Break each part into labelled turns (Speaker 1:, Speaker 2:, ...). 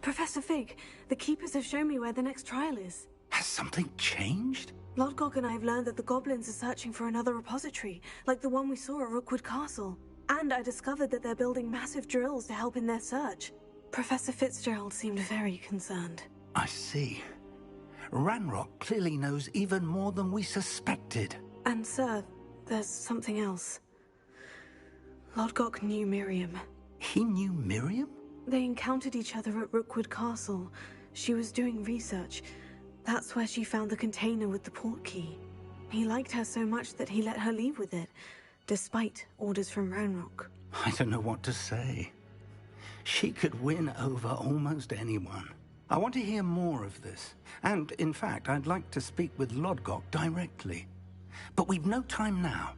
Speaker 1: Professor Fig, the Keepers have shown me where the next trial is.
Speaker 2: Has something changed?
Speaker 1: Lodgok and I have learned that the goblins are searching for another repository, like the one we saw at Rookwood Castle. And I discovered that they're building massive drills to help in their search. Professor Fitzgerald seemed very concerned.
Speaker 2: I see. Ranrock clearly knows even more than we suspected.
Speaker 1: And sir, there's something else. Lodgok knew Miriam.
Speaker 2: He knew Miriam?
Speaker 1: They encountered each other at Rookwood Castle. She was doing research. That's where she found the container with the port key. He liked her so much that he let her leave with it, despite orders from Ranrock.
Speaker 2: I don't know what to say. She could win over almost anyone. I want to hear more of this. And, in fact, I'd like to speak with Lodgok directly. But we've no time now.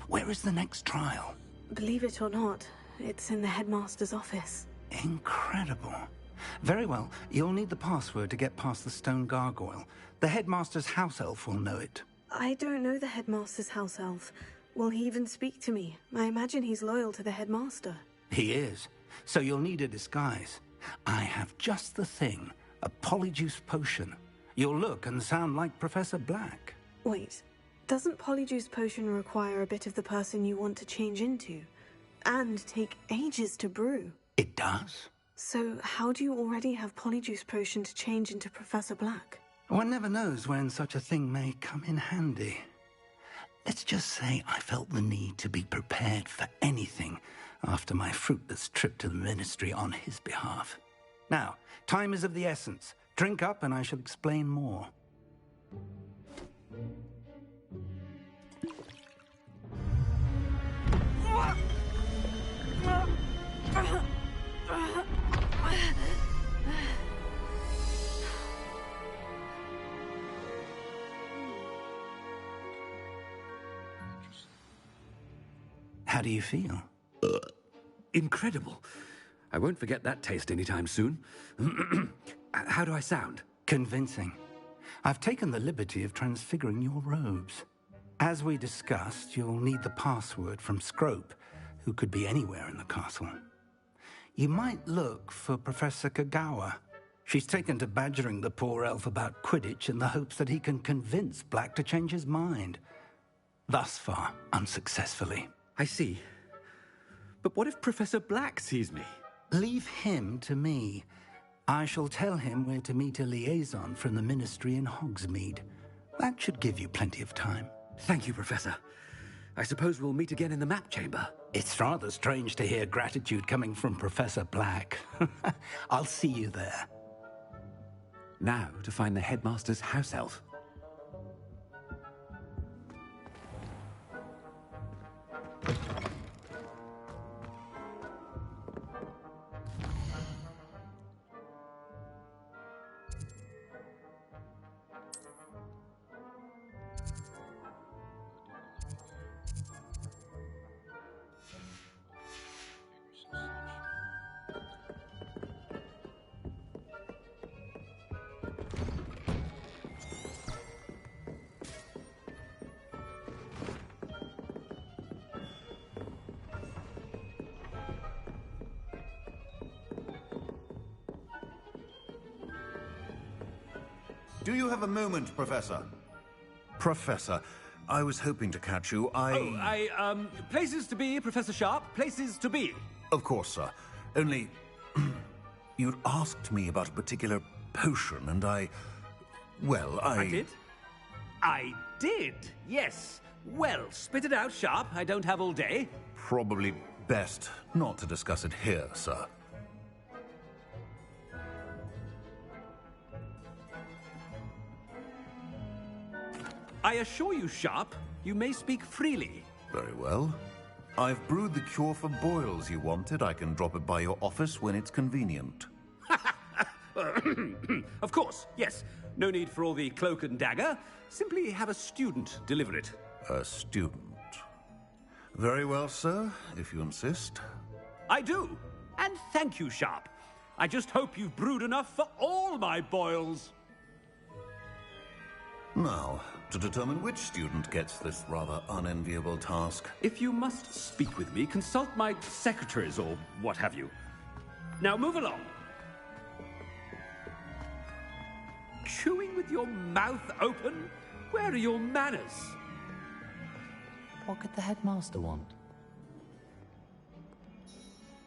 Speaker 2: Where is the next trial?
Speaker 1: Believe it or not, it's in the headmaster's office.
Speaker 2: Incredible. Very well, you'll need the password to get past the stone gargoyle. The headmaster's house elf will know it.
Speaker 1: I don't know the headmaster's house elf. Will he even speak to me? I imagine he's loyal to the headmaster.
Speaker 2: He is. So you'll need a disguise. I have just the thing. A polyjuice potion. You'll look and sound like Professor Black.
Speaker 1: Wait, doesn't polyjuice potion require a bit of the person you want to change into? And take ages to brew?
Speaker 2: It does.
Speaker 1: So how do you already have polyjuice potion to change into Professor Black?
Speaker 2: One never knows when such a thing may come in handy. Let's just say I felt the need to be prepared for anything after my fruitless trip to the Ministry on his behalf. Now, time is of the essence. Drink up and I shall explain more. How do you feel?
Speaker 3: Incredible. I won't forget that taste anytime soon. How do I sound?
Speaker 2: Convincing. I've taken the liberty of transfiguring your robes. As we discussed, you'll need the password from Scrope, who could be anywhere in the castle. You might look for Professor Kagawa. She's taken to badgering the poor elf about Quidditch in the hopes that he can convince Black to change his mind. Thus far, unsuccessfully.
Speaker 3: I see. But what if Professor Black sees me?
Speaker 2: Leave him to me. I shall tell him where to meet a liaison from the Ministry in Hogsmeade. That should give you plenty of time.
Speaker 3: Thank you, Professor. I suppose we'll meet again in the map chamber.
Speaker 2: It's rather strange to hear gratitude coming from Professor Black. I'll see you there.
Speaker 3: Now to find the headmaster's house elf.
Speaker 4: Do you have a moment, Professor? Professor, I was hoping to catch you.
Speaker 3: Places to be, Professor Sharp. Places to be.
Speaker 4: Of course, sir. Only, you'd asked me about a particular potion, and I
Speaker 3: did? I did, yes. Well, spit it out, Sharp. I don't have all day.
Speaker 4: Probably best not to discuss it here, sir.
Speaker 3: I assure you, Sharp, you may speak freely.
Speaker 4: Very well. I've brewed the cure for boils you wanted. I can drop it by your office when it's convenient.
Speaker 3: Of course, yes. No need for all the cloak and dagger. Simply have a student deliver it.
Speaker 4: A student. Very well, sir, if you insist.
Speaker 3: I do. And thank you, Sharp. I just hope you've brewed enough for all my boils.
Speaker 4: Now, to determine which student gets this rather unenviable task.
Speaker 3: If you must speak with me, consult my secretaries or what have you. Now move along. chewing with your mouth open? Where are your manners?
Speaker 5: What could the headmaster want?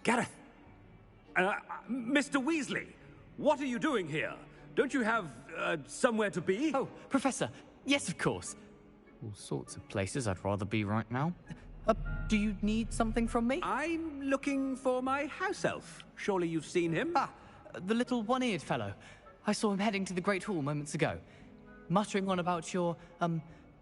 Speaker 3: Gareth! Mr. Weasley, what are you doing here? Don't you have, somewhere to be?
Speaker 5: Oh, Professor, yes, of course. All sorts of places I'd rather be right now. Do you need something from me?
Speaker 3: I'm looking for my house elf. Surely you've seen him?
Speaker 5: Ah, the little one-eared fellow. I saw him heading to the Great Hall moments ago, muttering on about your,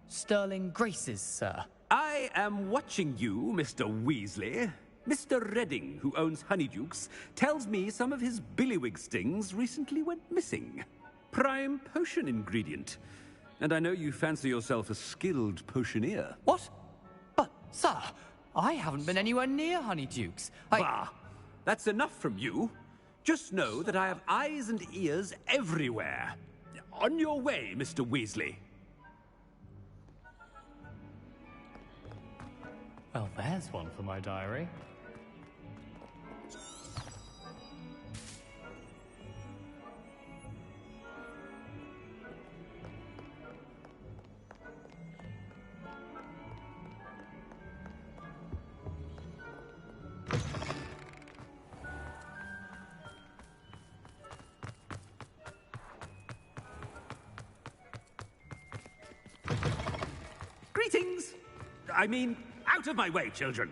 Speaker 5: sterling graces, sir.
Speaker 3: I am watching you, Mr. Weasley. Mr. Redding, who owns Honeydukes, tells me some of his billywig stings recently went missing. Prime potion ingredient. And I know you fancy yourself a skilled potioneer.
Speaker 5: What? But, sir, I haven't been anywhere near Honeydukes.
Speaker 3: Bah! That's enough from you. Just know that I have eyes and ears everywhere. On your way, Mr. Weasley.
Speaker 5: Well, there's one for my diary.
Speaker 3: Greetings! I mean, out of my way, children.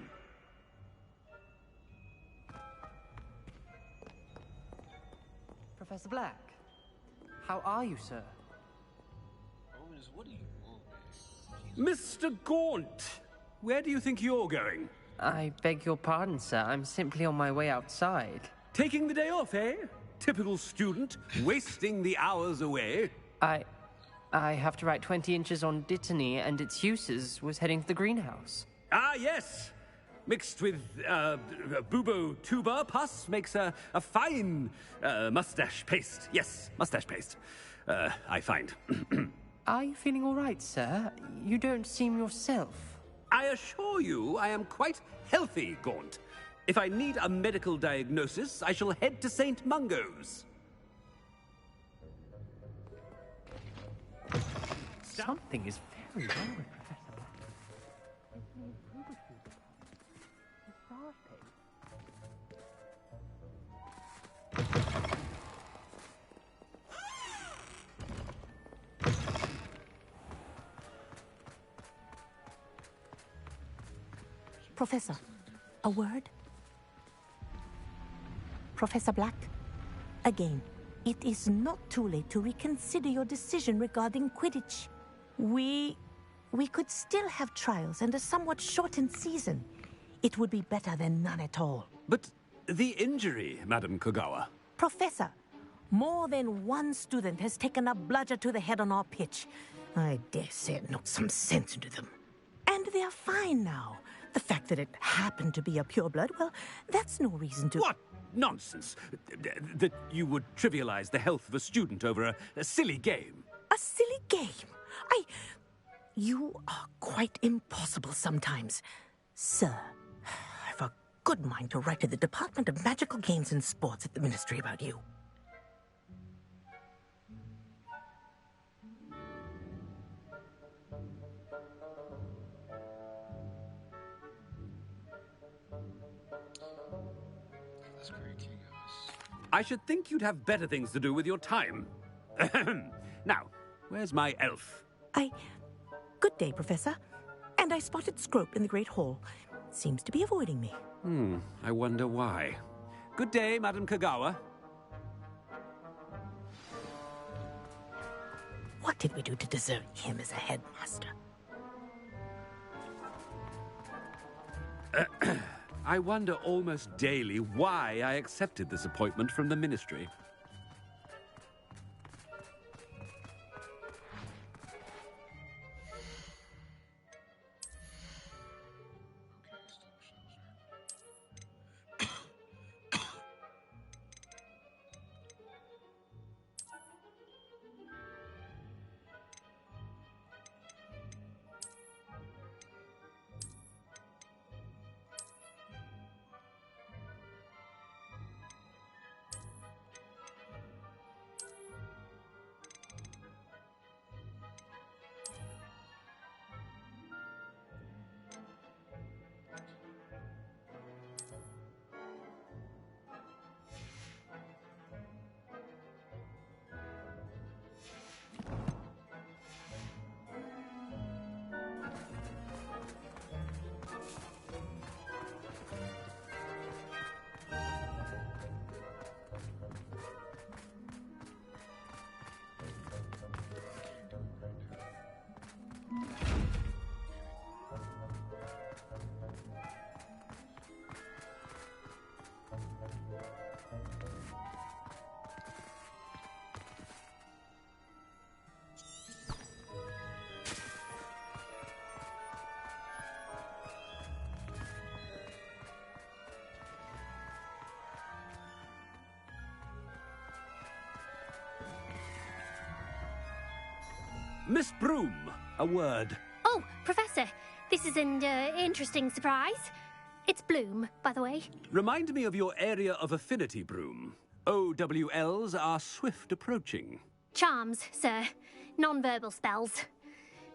Speaker 6: Professor Black, how are you, sir?
Speaker 3: Mr. Gaunt, where do you think you're going?
Speaker 6: I beg your pardon, sir. I'm simply on my way outside.
Speaker 3: Taking the day off, eh? Typical student, wasting the hours away.
Speaker 6: I have to write 20 inches on Dittany and its uses. Was heading to the greenhouse.
Speaker 3: Ah, yes. Mixed with bubo tuber pus makes a fine mustache paste. Yes, mustache paste. I find.
Speaker 6: Are you feeling all right, sir? You don't seem yourself.
Speaker 3: I assure you I am quite healthy, Gaunt. If I need a medical diagnosis, I shall head to St. Mungo's.
Speaker 6: Something is very wrong with Professor Black.
Speaker 7: Professor, a word? Professor Black, again, it is not too late to reconsider your decision regarding Quidditch. We could still have trials and a somewhat shortened season. It would be better than none at all.
Speaker 3: But the injury, Madam Kogawa.
Speaker 7: Professor, more than one student has taken a bludger to the head on our pitch. I dare say it knocked some sense into them. And they are fine now. The fact that it happened to be a pureblood, well, that's no reason to...
Speaker 3: What nonsense! That you would trivialize the health of a student over a silly game.
Speaker 7: A silly game? You are quite impossible sometimes. Sir, I've a good mind to write to the Department of Magical Games and Sports at the Ministry about you.
Speaker 3: I should think you'd have better things to do with your time. Now, where's my elf?
Speaker 7: Good day, Professor. And I spotted Scrope in the Great Hall. Seems to be avoiding me.
Speaker 3: I wonder why. Good day, Madam Kogawa.
Speaker 7: What did we do to deserve him as a headmaster?
Speaker 3: I wonder almost daily why I accepted this appointment from the Ministry. Miss Broom, a word.
Speaker 8: Oh, Professor, this is an interesting surprise. It's Bloom, by the way.
Speaker 3: Remind me of your area of affinity, Broom. OWLs are swift approaching.
Speaker 8: Charms, sir. Non-verbal spells.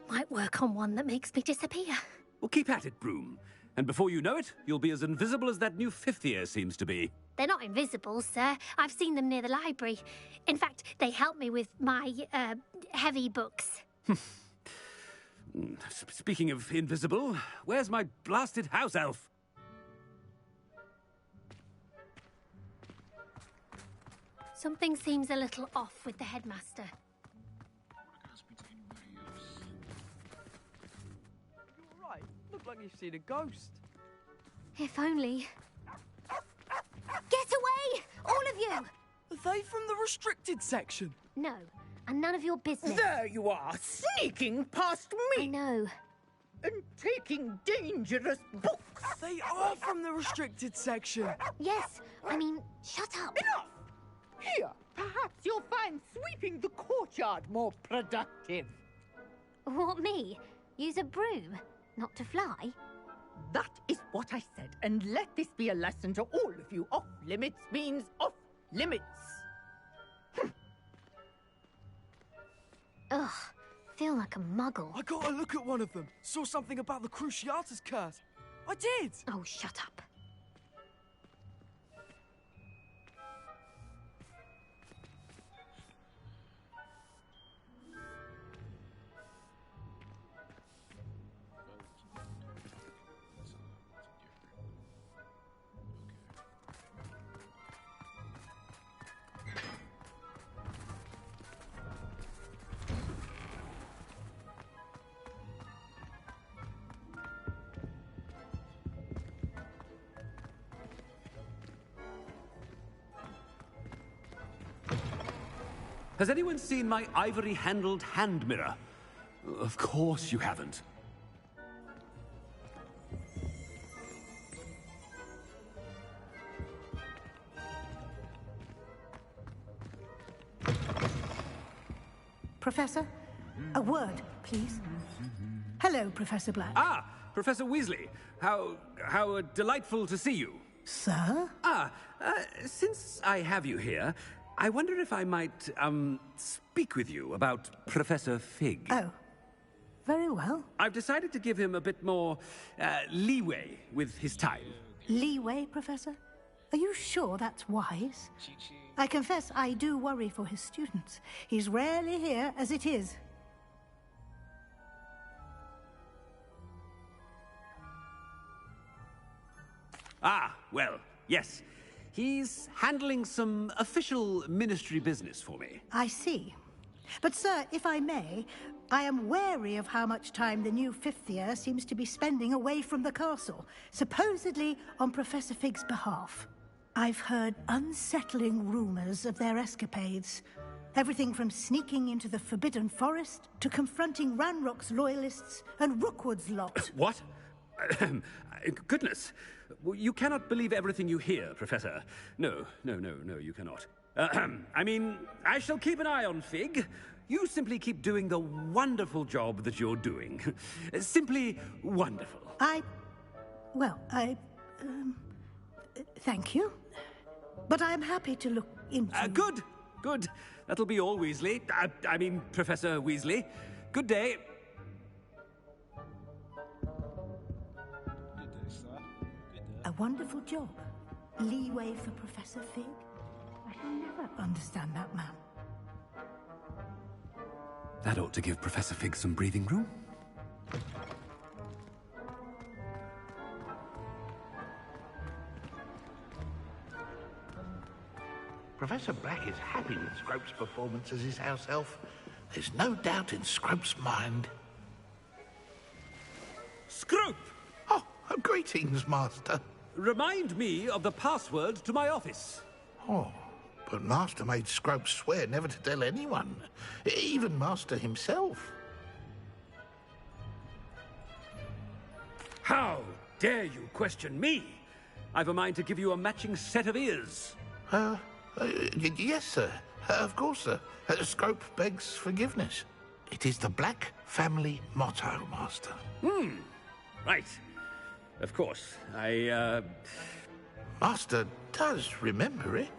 Speaker 8: Might work on one that makes me disappear.
Speaker 3: Well, keep at it, Broom. And before you know it, you'll be as invisible as that new fifth year seems to be.
Speaker 8: They're not invisible, sir. I've seen them near the library. In fact, they help me with my, heavy books.
Speaker 3: Speaking of invisible, where's my blasted house elf?
Speaker 8: Something seems a little off with the headmaster.
Speaker 9: You're right. Look like you've seen a ghost.
Speaker 8: If only. Get away! All of you!
Speaker 9: Are they from the restricted section?
Speaker 8: No, and none of your business.
Speaker 10: There you are, sneaking past
Speaker 8: I
Speaker 10: me
Speaker 8: know.
Speaker 10: and taking dangerous books.
Speaker 9: They are from the restricted section.
Speaker 8: Yes, I mean, shut up.
Speaker 10: Enough! Here, perhaps you'll find sweeping the courtyard more productive.
Speaker 8: What, me? Use a broom? Not to fly?
Speaker 10: That is what I said, and let this be a lesson to all of you. Off limits means off limits.
Speaker 8: Ugh, feel like a muggle.
Speaker 9: I got a look at one of them. Saw something about the Cruciatus curse. I did.
Speaker 8: Oh, shut up.
Speaker 3: Has anyone seen my ivory-handled hand mirror? Of course you haven't.
Speaker 11: Professor, a word, please. Hello, Professor Black.
Speaker 3: Ah, Professor Weasley. How delightful to see you.
Speaker 11: Sir?
Speaker 3: Since I have you here, I wonder if I might, speak with you about Professor Fig.
Speaker 11: Oh, very well.
Speaker 3: I've decided to give him a bit more, leeway with his time.
Speaker 11: Leeway, Professor? Are you sure that's wise? I confess I do worry for his students. He's rarely here as it is.
Speaker 3: Ah, well, yes. He's handling some official ministry business for me.
Speaker 11: I see. But, sir, if I may, I am wary of how much time the new fifth year seems to be spending away from the castle, supposedly on Professor Fig's behalf. I've heard unsettling rumors of their escapades. Everything from sneaking into the Forbidden Forest to confronting Ranrock's loyalists and Rookwood's lot.
Speaker 3: What? Goodness. You cannot believe everything you hear, Professor. No, you cannot. I mean, I shall keep an eye on Fig. You simply keep doing the wonderful job that you're doing. Simply wonderful.
Speaker 11: Thank you. But I'm happy to look into...
Speaker 3: Good. That'll be all, Weasley. I mean, Professor Weasley. Good day.
Speaker 11: A wonderful job. Leeway for Professor Fig. I can never understand that man.
Speaker 3: That ought to give Professor Fig some breathing room.
Speaker 12: Professor Black is happy with Scrope's performance as his house elf. There's no doubt in Scrope's mind.
Speaker 3: Scrope!
Speaker 12: Oh, greetings, Master.
Speaker 3: Remind me of the password to my office.
Speaker 12: Oh, but Master made Scrope swear never to tell anyone, even Master himself.
Speaker 3: How dare you question me? I've a mind to give you a matching set of ears.
Speaker 12: Yes, sir. Of course, sir. Scrope begs forgiveness. It is the Black family motto, Master.
Speaker 3: Right. Of course.
Speaker 12: Master does remember it.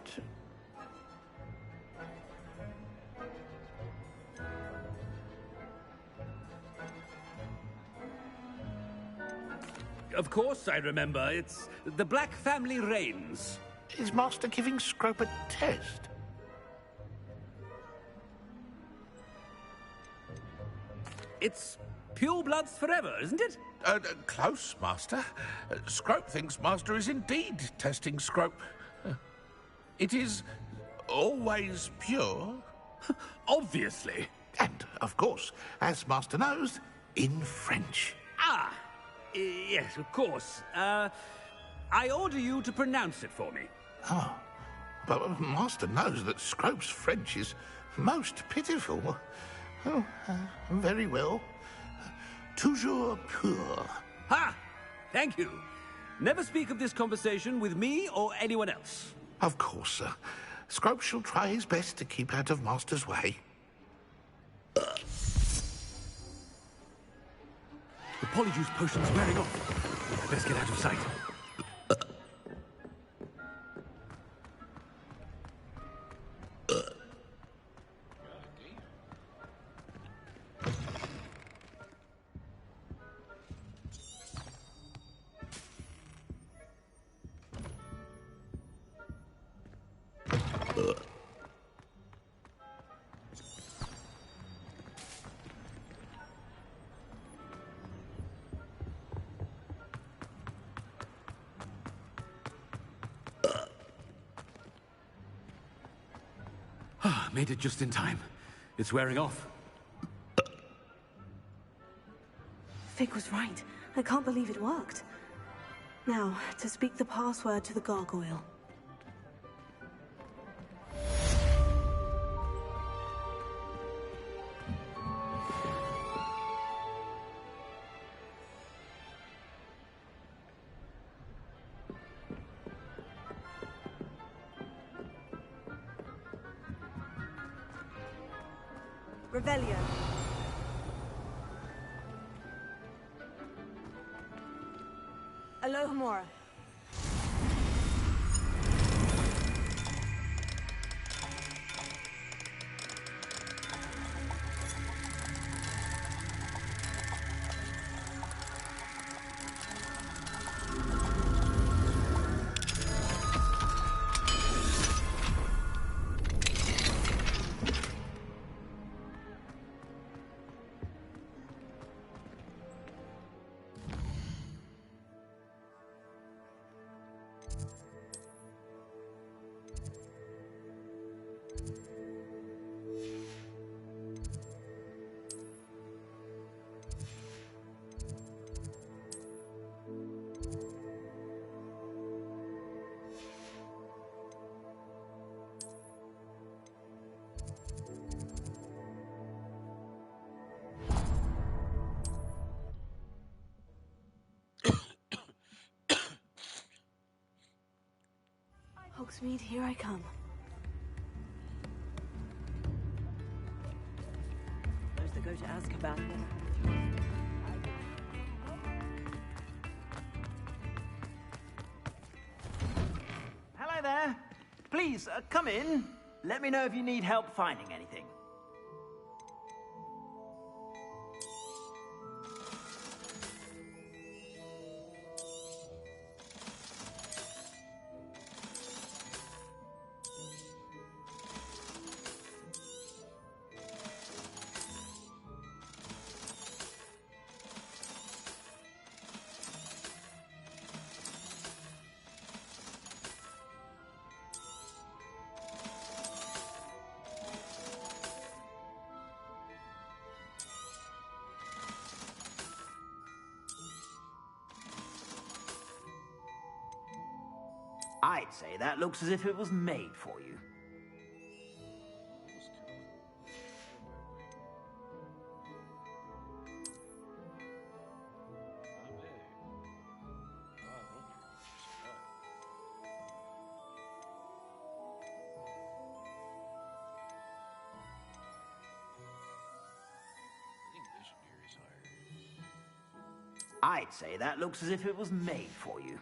Speaker 3: Of course I remember. It's the Black family reigns.
Speaker 12: Is Master giving Scrope a test?
Speaker 3: It's pure bloods forever, isn't it?
Speaker 12: Close, Master. Scrope thinks Master is indeed testing Scrope. It is always pure.
Speaker 3: Obviously.
Speaker 12: And, of course, as Master knows, in French.
Speaker 3: Ah! Yes, of course. I order you to pronounce it for me.
Speaker 12: Oh, but Master knows that Scrope's French is most pitiful. Oh, very well. Toujours pur.
Speaker 3: Ha! Thank you. Never speak of this conversation with me or anyone else.
Speaker 12: Of course, sir. Scrope shall try his best to keep out of Master's way.
Speaker 3: The polyjuice potion's wearing off. I best get out of sight. Made it just in time. It's wearing off.
Speaker 1: Fig was right. I can't believe it worked. Now, to speak the password to the gargoyle. Revelio. Alohomora. Hogsmeade, here I come.
Speaker 13: Those that go to Azkaban. Hello there. Please, come in. Let me know if you need help finding anything. I'd say that looks as if it was made for you. I'd say that looks as if it was made for you.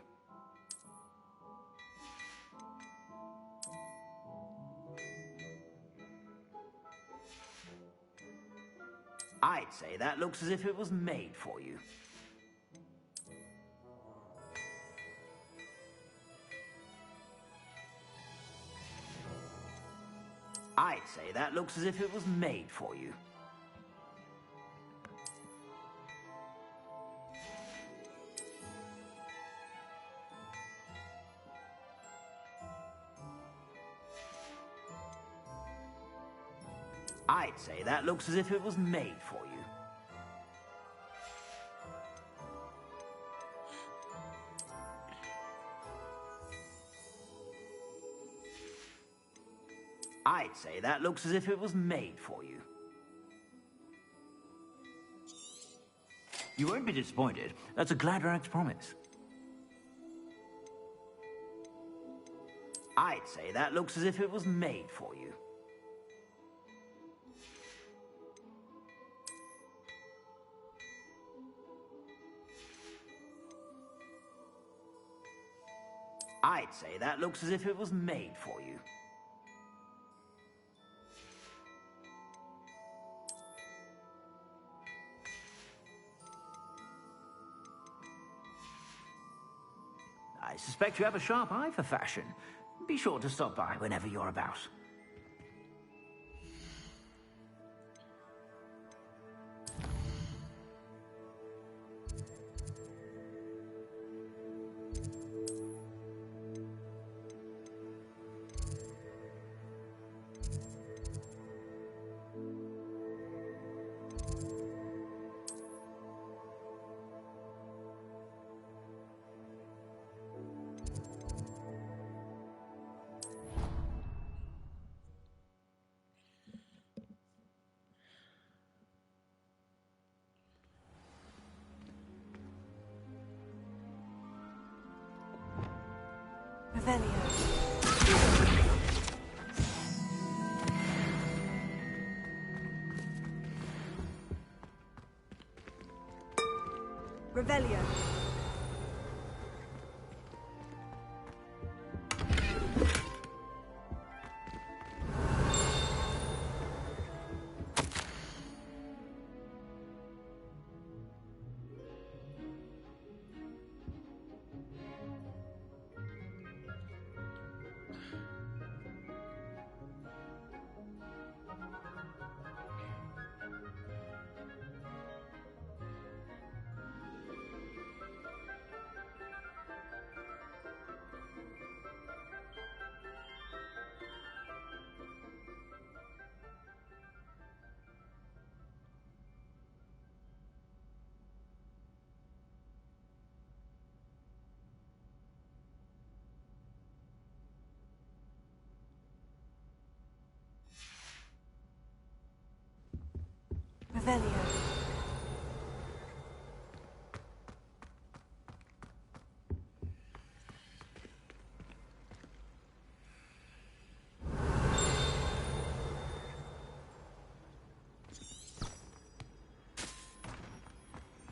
Speaker 13: I'd say that looks as if it was made for you. I'd say that looks as if it was made for you. I'd say that looks as if it was made for you. I'd say that looks as if it was made for you. You won't be disappointed. That's a Gladrax promise. I'd say that looks as if it was made for you. I'd say that looks as if it was made for you. I suspect you have a sharp eye for fashion. Be sure to stop by whenever you're about.
Speaker 1: Revelio. Revelio.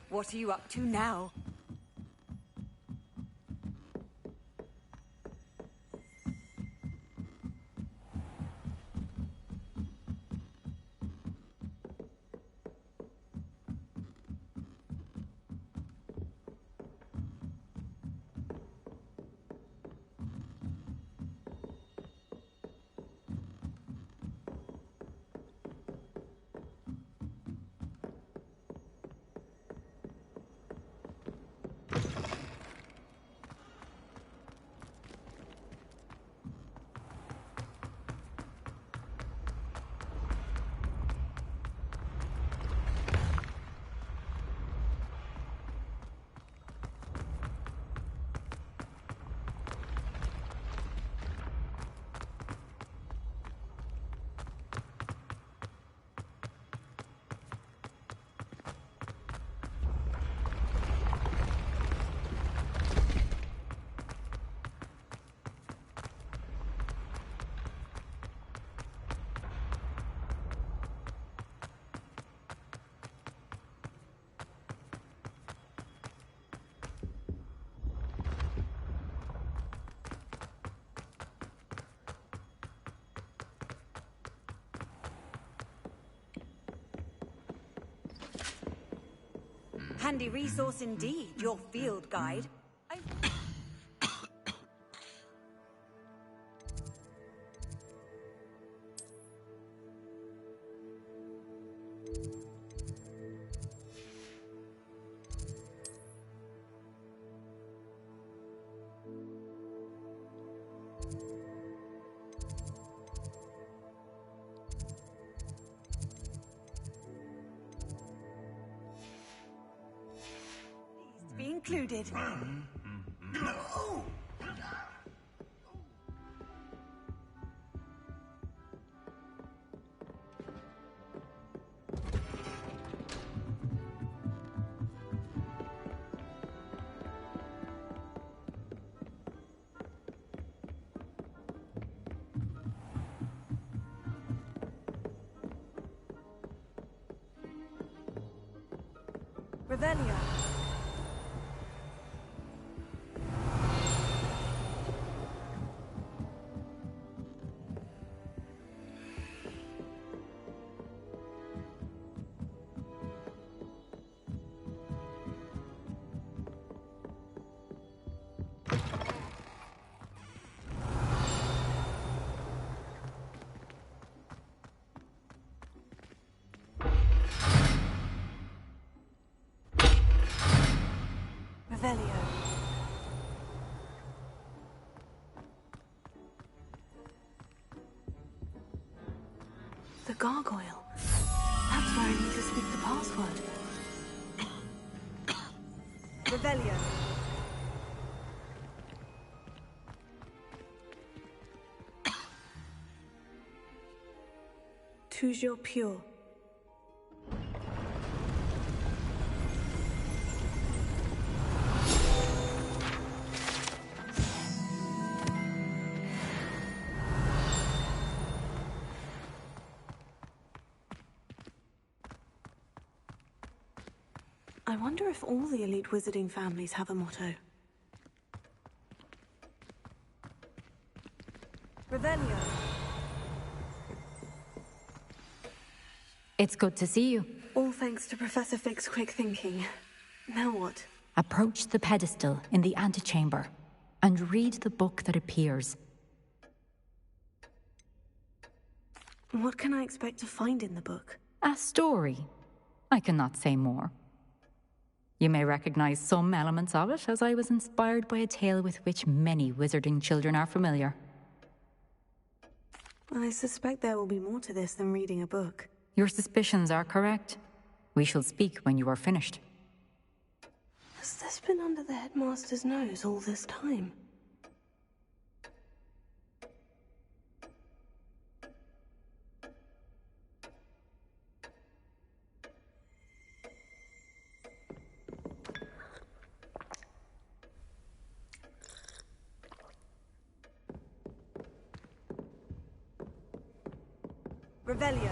Speaker 14: What are you up to now? Handy resource indeed, your field guide. Be included. No! Revelio. Revelio.
Speaker 1: The gargoyle. That's where I need to speak the password.
Speaker 14: Revelio.
Speaker 1: Toujours pure. I wonder if all the elite wizarding families have a motto.
Speaker 14: Revelio.
Speaker 15: It's good to see you.
Speaker 1: All thanks to Professor Fig's quick thinking. Now what?
Speaker 15: Approach the pedestal in the antechamber and read the book that appears.
Speaker 1: What can I expect to find in the book?
Speaker 15: A story. I cannot say more. You may recognize some elements of it, as I was inspired by a tale with which many wizarding children are familiar.
Speaker 1: I suspect there will be more to this than reading a book.
Speaker 15: Your suspicions are correct. We shall speak when you are finished.
Speaker 1: Has this been under the headmaster's nose all this time?
Speaker 14: Revelio.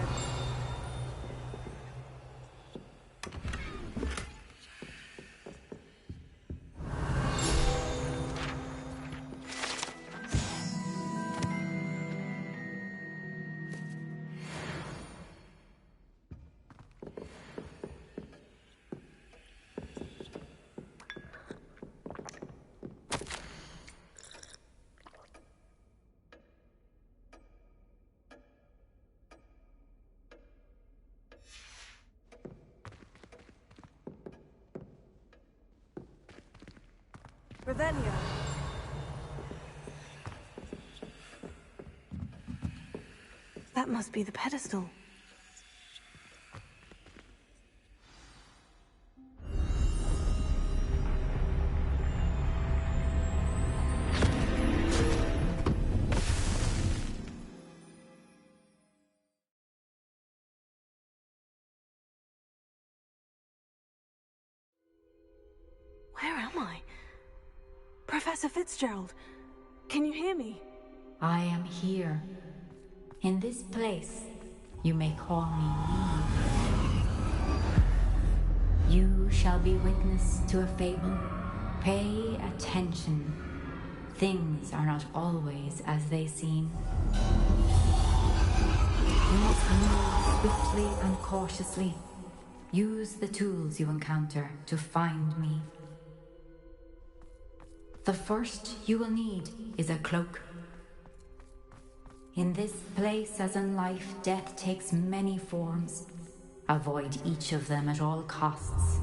Speaker 14: Revelio.
Speaker 1: That must be the pedestal. Where am I? Professor Fitzgerald, can you hear me?
Speaker 15: I am here. In this place, you may call me Eve. You shall be witness to a fable. Pay attention. Things are not always as they seem. You must move swiftly and cautiously. Use the tools you encounter to find me. The first you will need is a cloak. In this place, as in life, death takes many forms. Avoid each of them at all costs.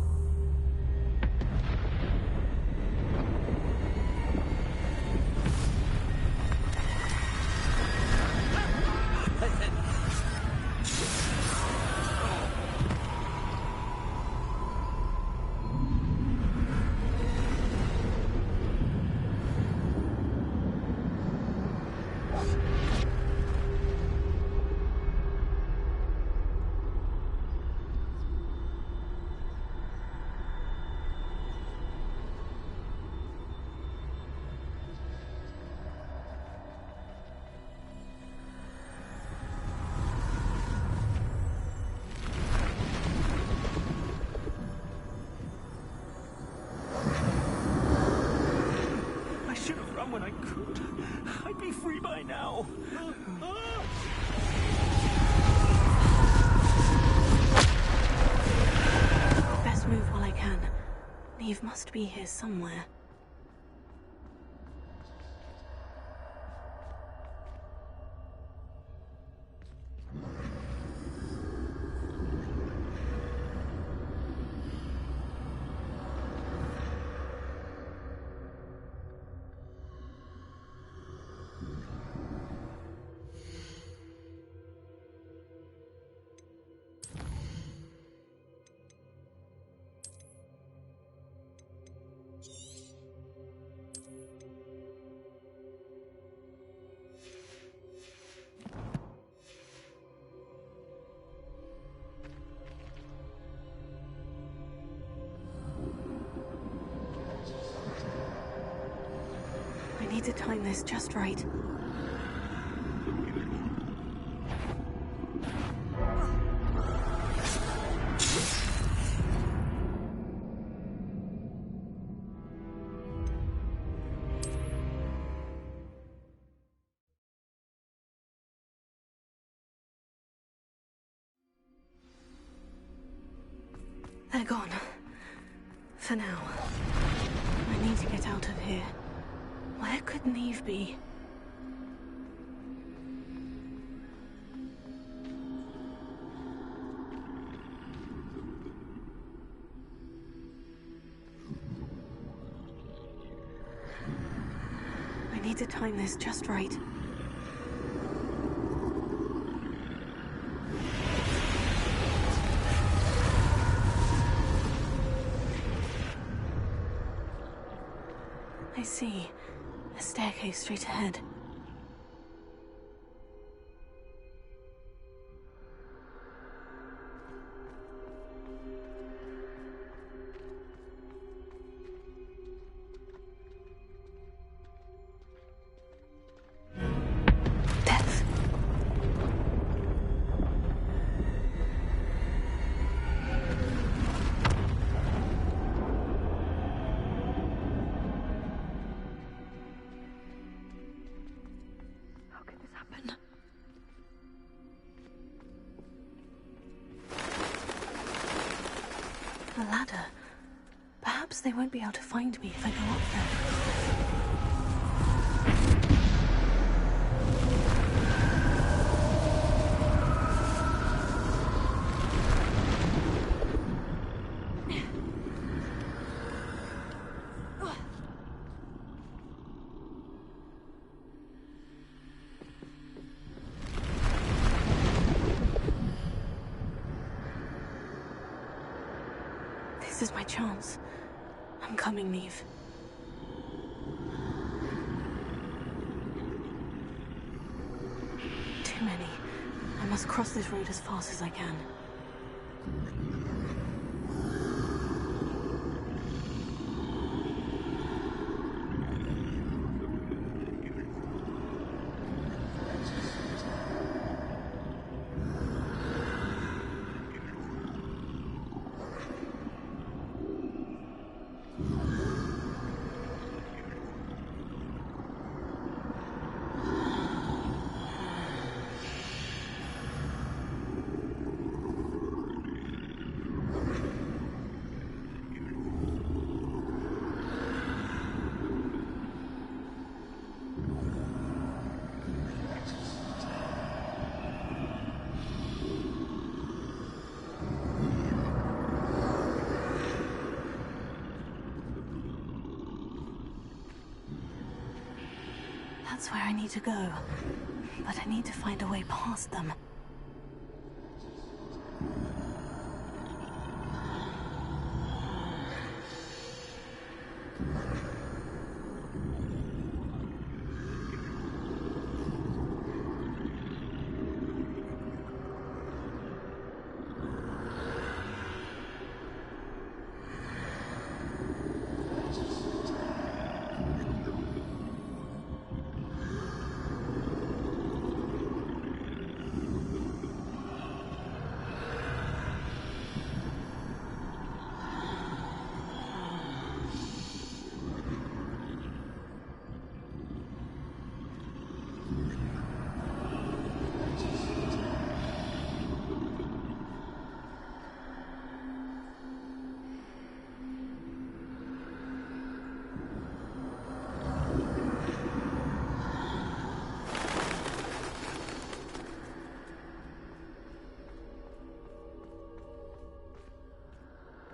Speaker 13: When I could, I'd be free by now.
Speaker 1: Best move while I can. Neve must be here somewhere. I need to time this just right. They're gone. For now. I need to get out of here. Where could Neve be? I need to time this just right. I see. A staircase straight ahead. Death. A ladder. Perhaps they won't be able to find me if I go up there. This is my chance. I'm coming, Neve. Too many. I must cross this road as fast as I can. That's where I need to go. But I need to find a way past them.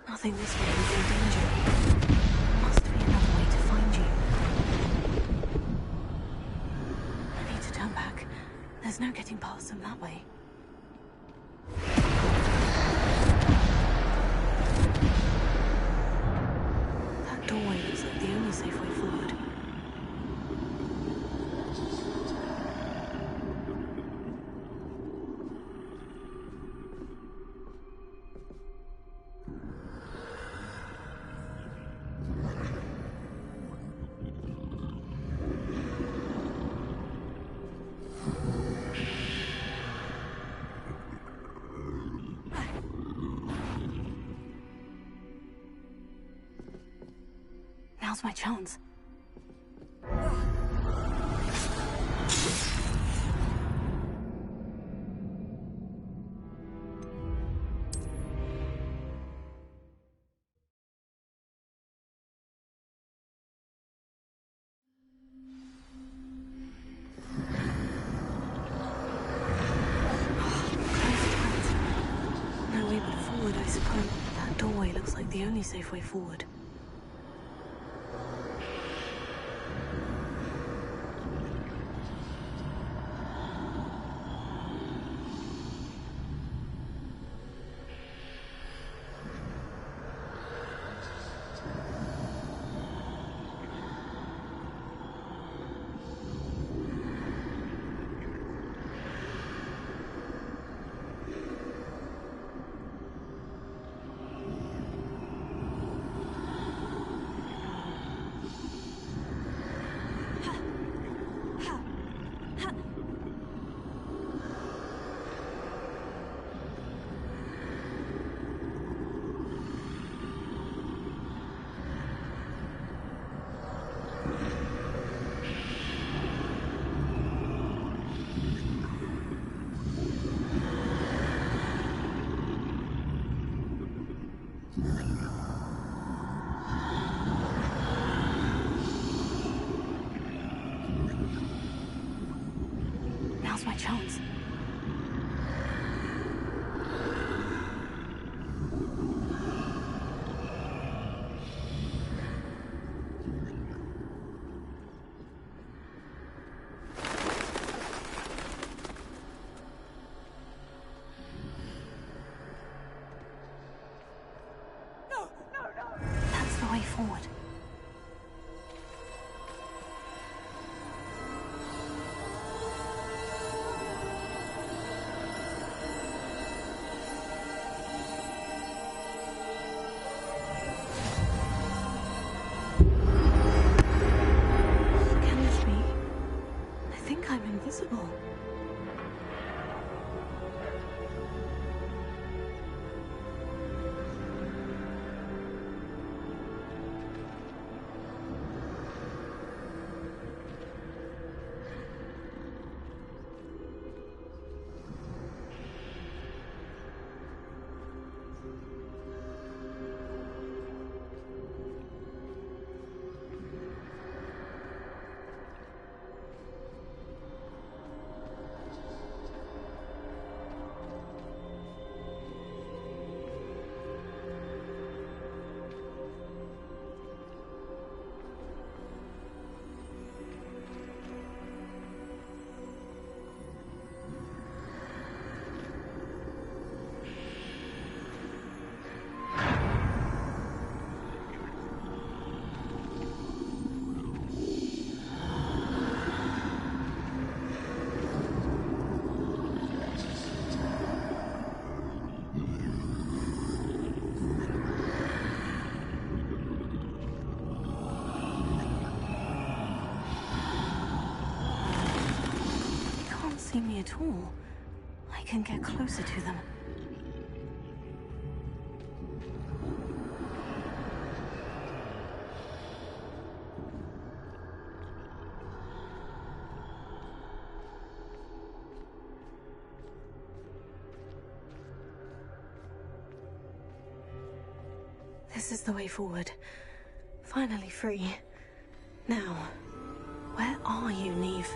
Speaker 1: Nothing this way is in danger. Must be another way to find you. I need to turn back. There's no getting past them that way. That doorway looks like the only safe way forward. Now's my chance. No way but forward, I suppose. That doorway looks like the only safe way forward. Now's my chance. That's the way forward. at all. I can get closer to them. This is the way forward. Finally free. Now, where are you, Neve?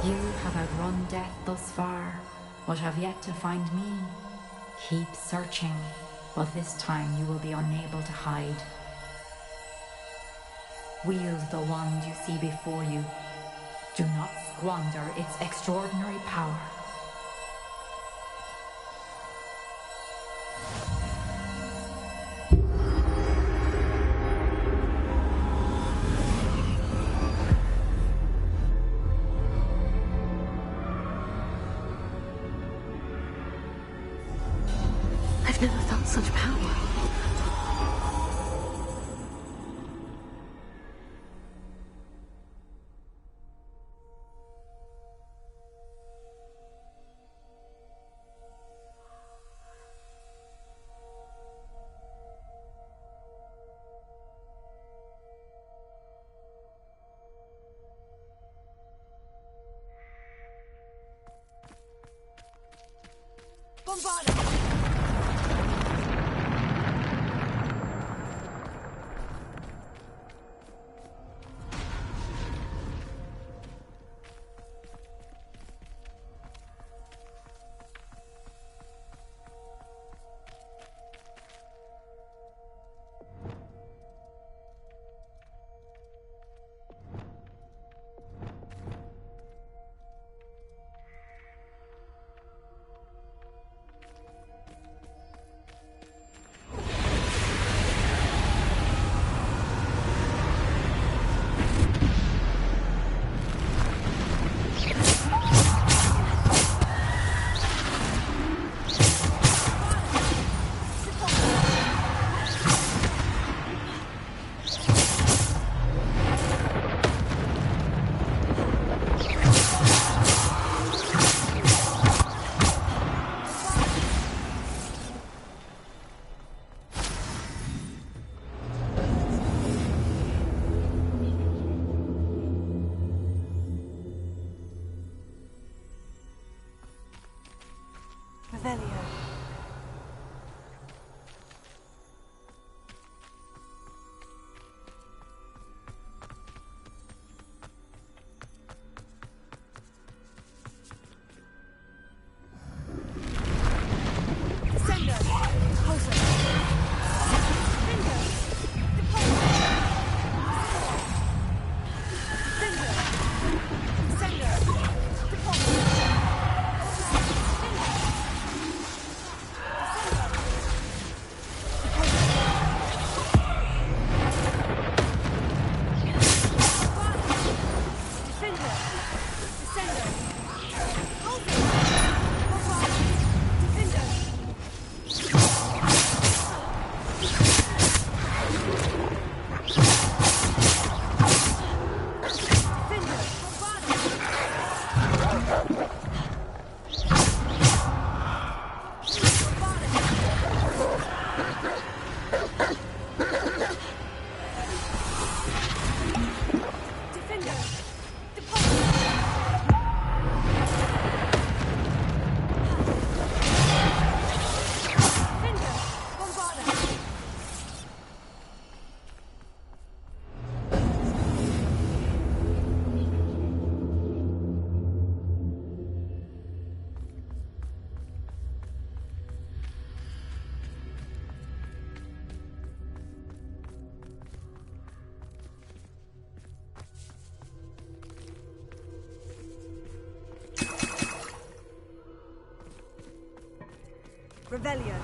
Speaker 15: You have outrun death thus far, but have yet to find me. Keep searching, but this time you will be unable to hide. Wield the wand you see before you. Do not squander its extraordinary power.
Speaker 1: I've never felt such power.
Speaker 14: Revelio.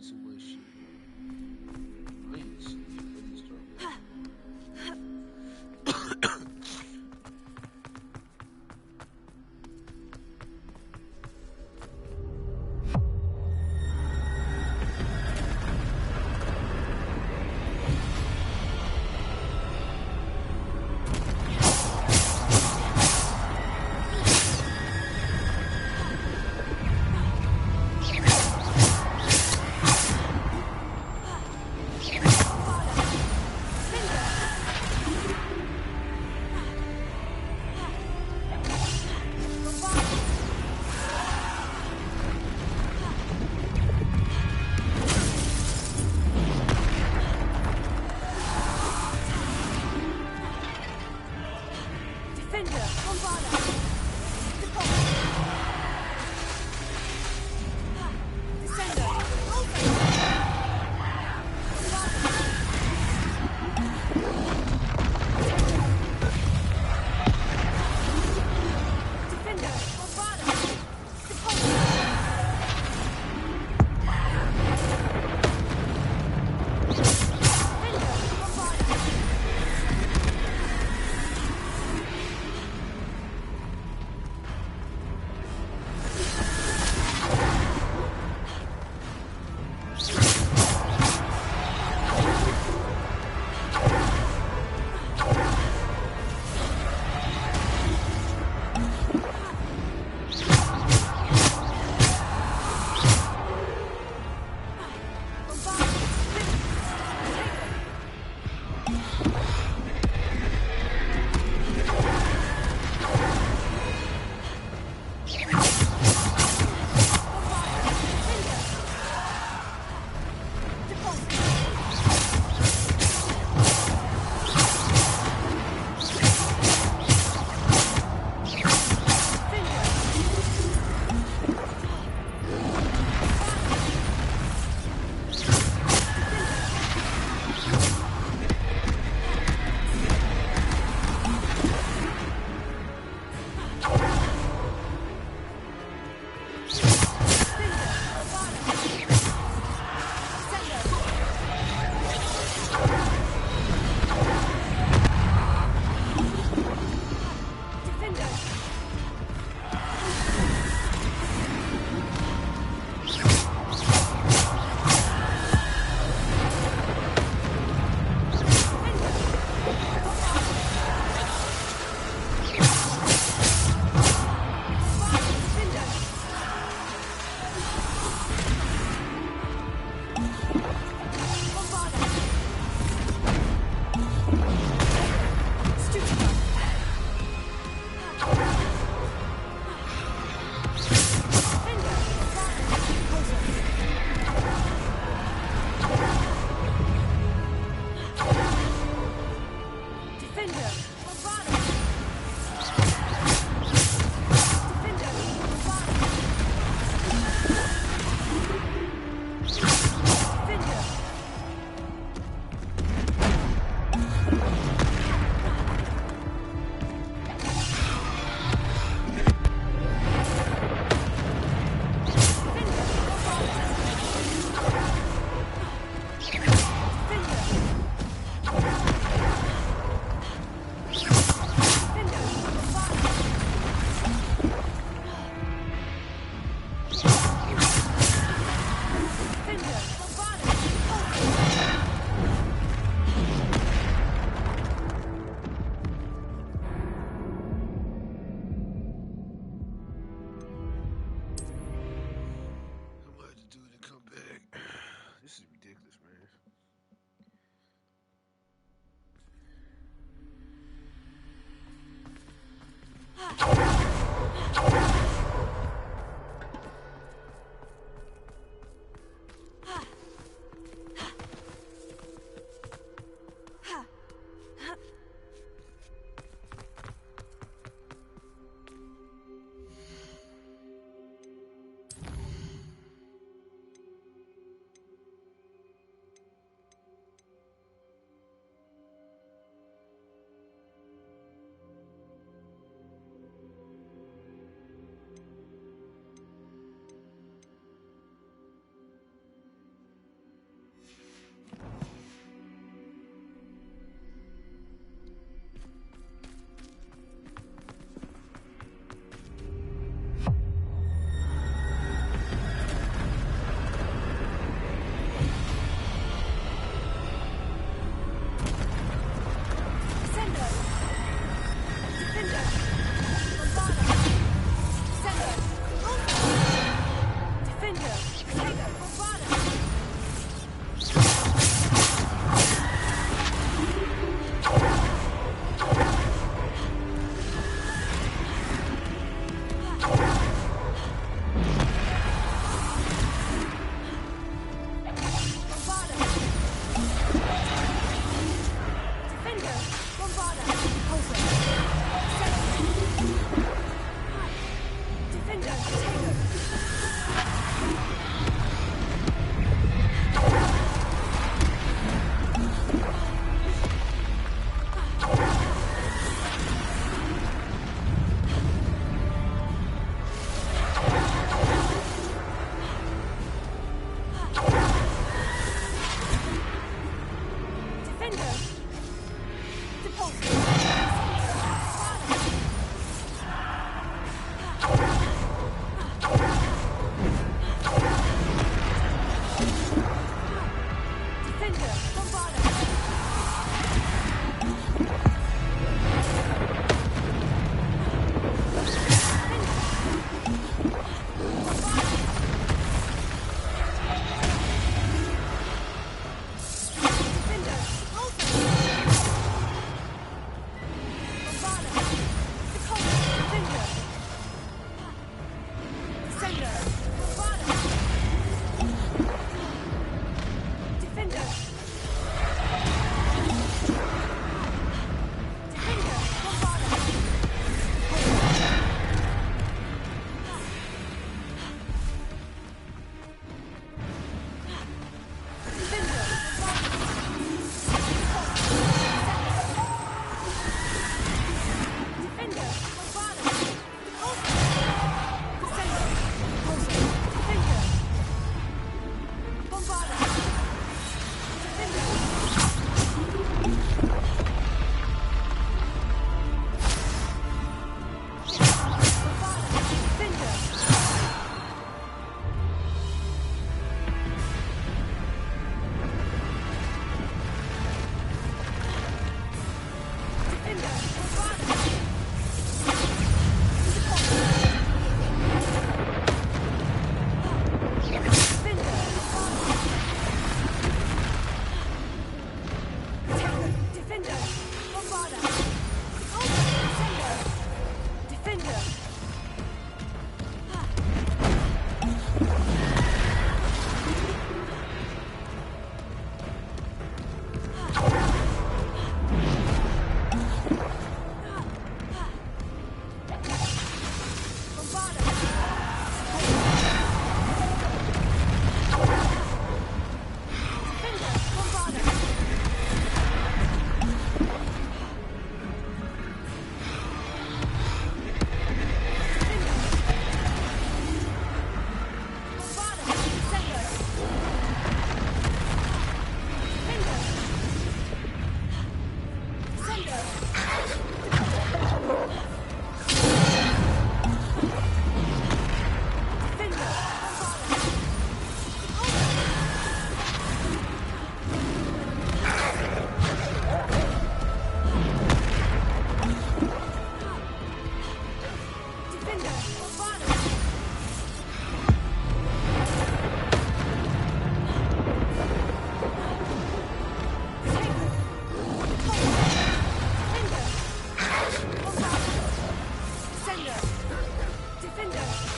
Speaker 16: too much shit. I ain't sleep. I just start
Speaker 1: Defender!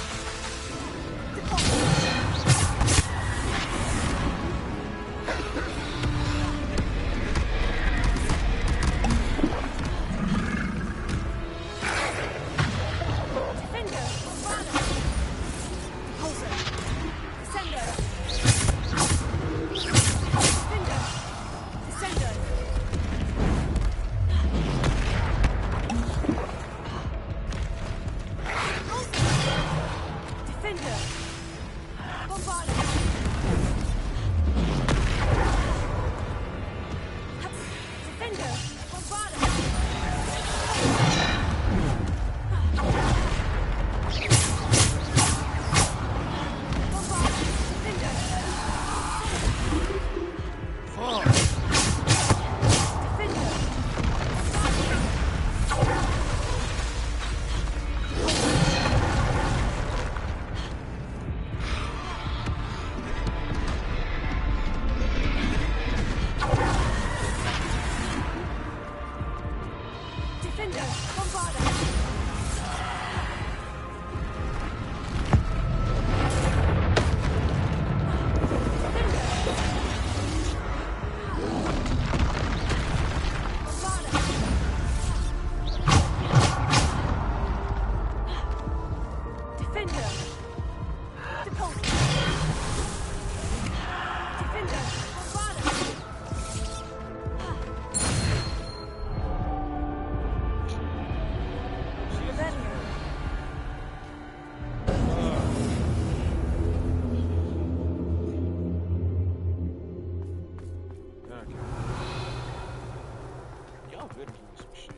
Speaker 16: better doing some shit.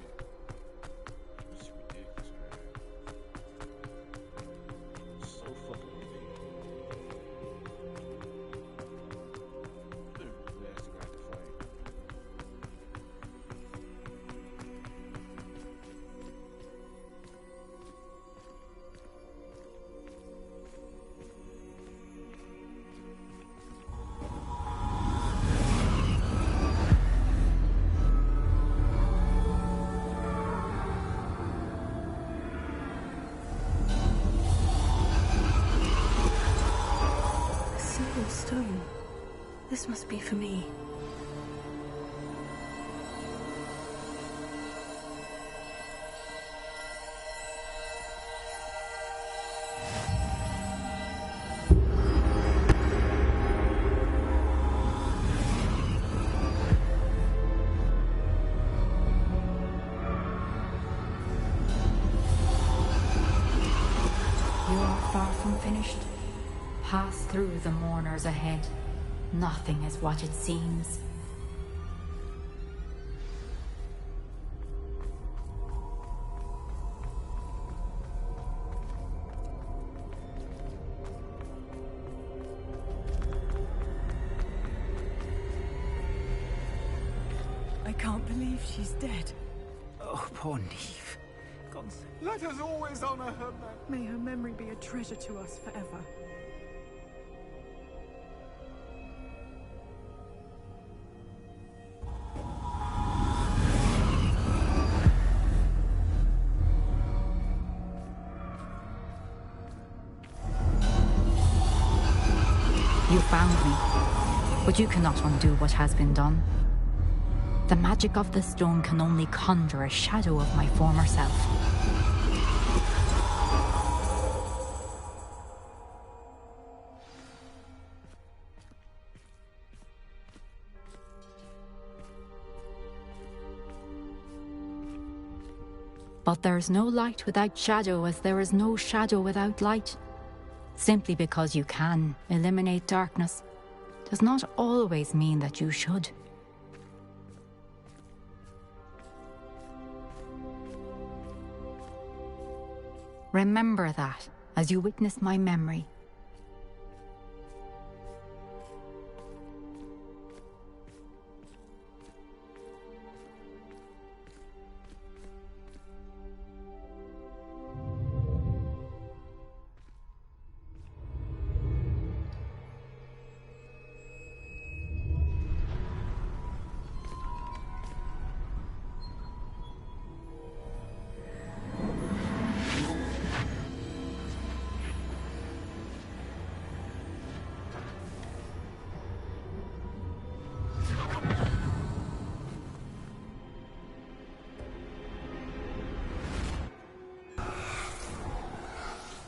Speaker 16: This is ridiculous, man. So fucking ridiculous. Nasty guy to fight.
Speaker 1: A single stone. This must be for me.
Speaker 15: You are far from finished. Pass through the mourners ahead. Nothing is what it seems.
Speaker 9: I can't believe she's dead.
Speaker 2: Oh, poor Neve. God,
Speaker 9: Let us always honor her memory. May her memory be a treasure to us forever.
Speaker 15: You found me, but you cannot undo what has been done. The magic of the stone can only conjure a shadow of my former self. But there is no light without shadow, as there is no shadow without light. Simply because you can eliminate darkness does not always mean that you should. Remember that as you witness my memory.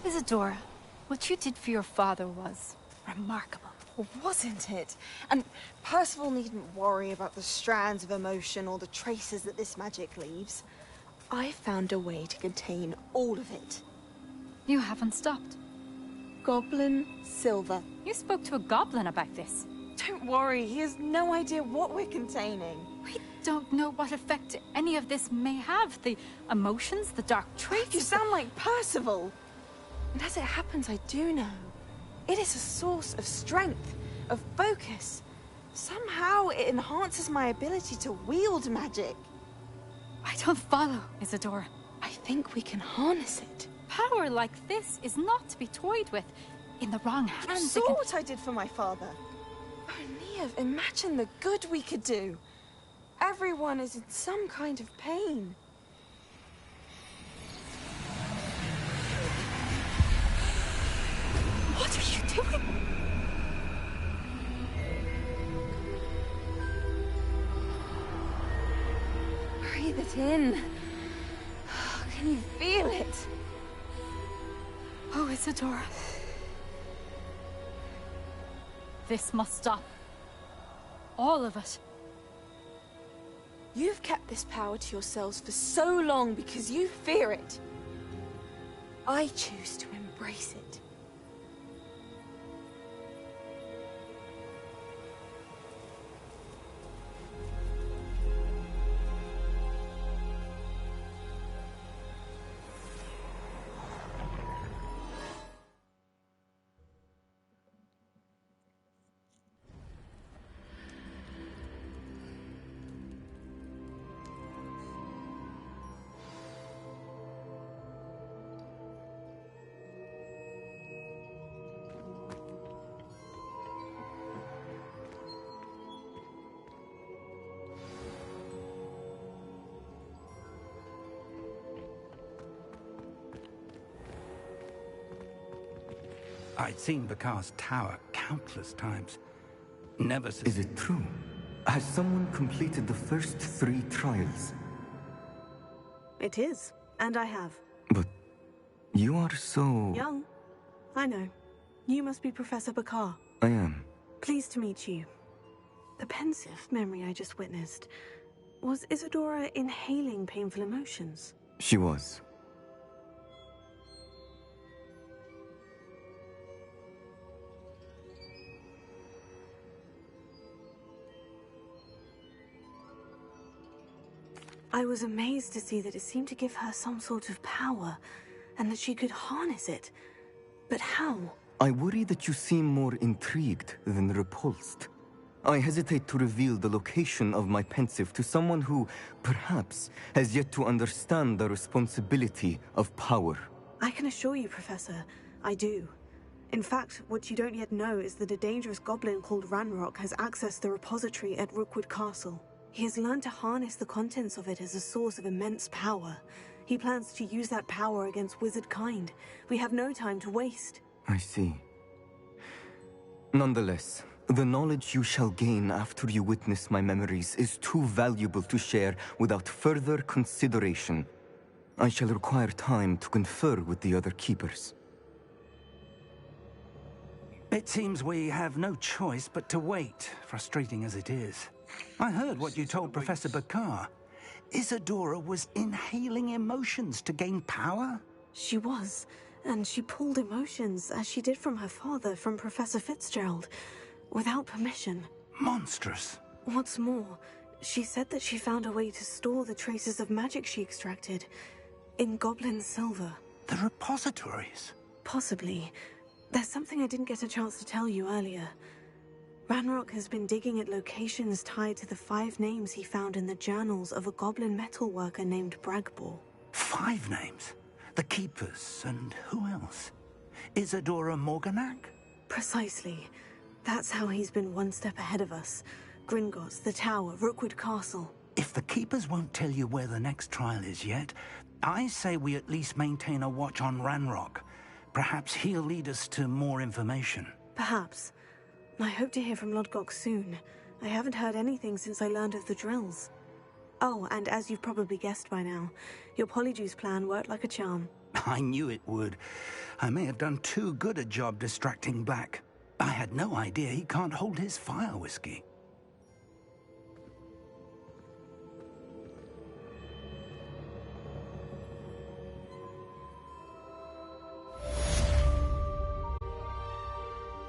Speaker 17: Isadora, what you did for your father was remarkable.
Speaker 18: Wasn't it? And Percival needn't worry about the strands of emotion or the traces that this magic leaves. I found a way to contain all of it.
Speaker 17: You haven't stopped.
Speaker 18: Goblin Silver.
Speaker 17: You spoke to a goblin about this.
Speaker 18: Don't worry, he has no idea what we're containing.
Speaker 17: We don't know what effect any of this may have. The emotions, the dark traits.
Speaker 18: You sound like Percival. And as it happens, I do know. It is a source of strength, of focus. Somehow it enhances my ability to wield magic.
Speaker 17: I don't follow, Isadora.
Speaker 18: I think we can harness it.
Speaker 17: Power like this is not to be toyed with. In the wrong hands,
Speaker 18: You saw what I did for my father. Oh, Neve, imagine the good we could do. Everyone is in some kind of pain.
Speaker 17: What are you doing?
Speaker 18: Breathe it in. Can you feel it?
Speaker 17: Oh, Isadora. This must stop. All of it.
Speaker 18: You've kept this power to yourselves for so long because you fear it. I choose to embrace it.
Speaker 2: I'd seen Bakar's tower countless times. Never...
Speaker 19: Is it true? Has someone completed the first 3 trials?
Speaker 1: It is, and I have.
Speaker 19: But you are so...
Speaker 1: Young. I know. You must be Professor Bakar.
Speaker 19: I am.
Speaker 1: Pleased to meet you. The pensive memory I just witnessed. Was Isadora inhaling painful emotions?
Speaker 19: She was.
Speaker 1: I was amazed to see that it seemed to give her some sort of power, and that she could harness it. But how?
Speaker 19: I worry that you seem more intrigued than repulsed. I hesitate to reveal the location of my pensive to someone who, perhaps, has yet to understand the responsibility of power.
Speaker 1: I can assure you, Professor, I do. In fact, what you don't yet know is that a dangerous goblin called Ranrock has accessed the repository at Rookwood Castle. He has learned to harness the contents of it as a source of immense power. He plans to use that power against wizard kind. We have no time to waste.
Speaker 19: I see. Nonetheless, the knowledge you shall gain after you witness my memories is too valuable to share without further consideration. I shall require time to confer with the other keepers.
Speaker 2: It seems we have no choice but to wait, frustrating as it is. I heard what you told Professor Bakar. Isadora was inhaling emotions to gain power?
Speaker 1: She was, and she pulled emotions, as she did from her father, from Professor Fitzgerald, without permission.
Speaker 2: Monstrous.
Speaker 1: What's more, she said that she found a way to store the traces of magic she extracted in goblin silver.
Speaker 2: The repositories?
Speaker 1: Possibly. There's something I didn't get a chance to tell you earlier. Ranrock has been digging at locations tied to the 5 names he found in the journals of a goblin metalworker named Bragbor.
Speaker 2: 5 names? The Keepers, and who else? Isadora Morganac?
Speaker 1: Precisely. That's how he's been one step ahead of us. Gringotts, the Tower, Rookwood Castle.
Speaker 2: If the Keepers won't tell you where the next trial is yet, I say we at least maintain a watch on Ranrock. Perhaps he'll lead us to more information.
Speaker 1: Perhaps. I hope to hear from Lodgok soon. I haven't heard anything since I learned of the drills. Oh, and as you've probably guessed by now, your Polyjuice plan worked like a charm.
Speaker 2: I knew it would. I may have done too good a job distracting Black. I had no idea he can't hold his fire whiskey.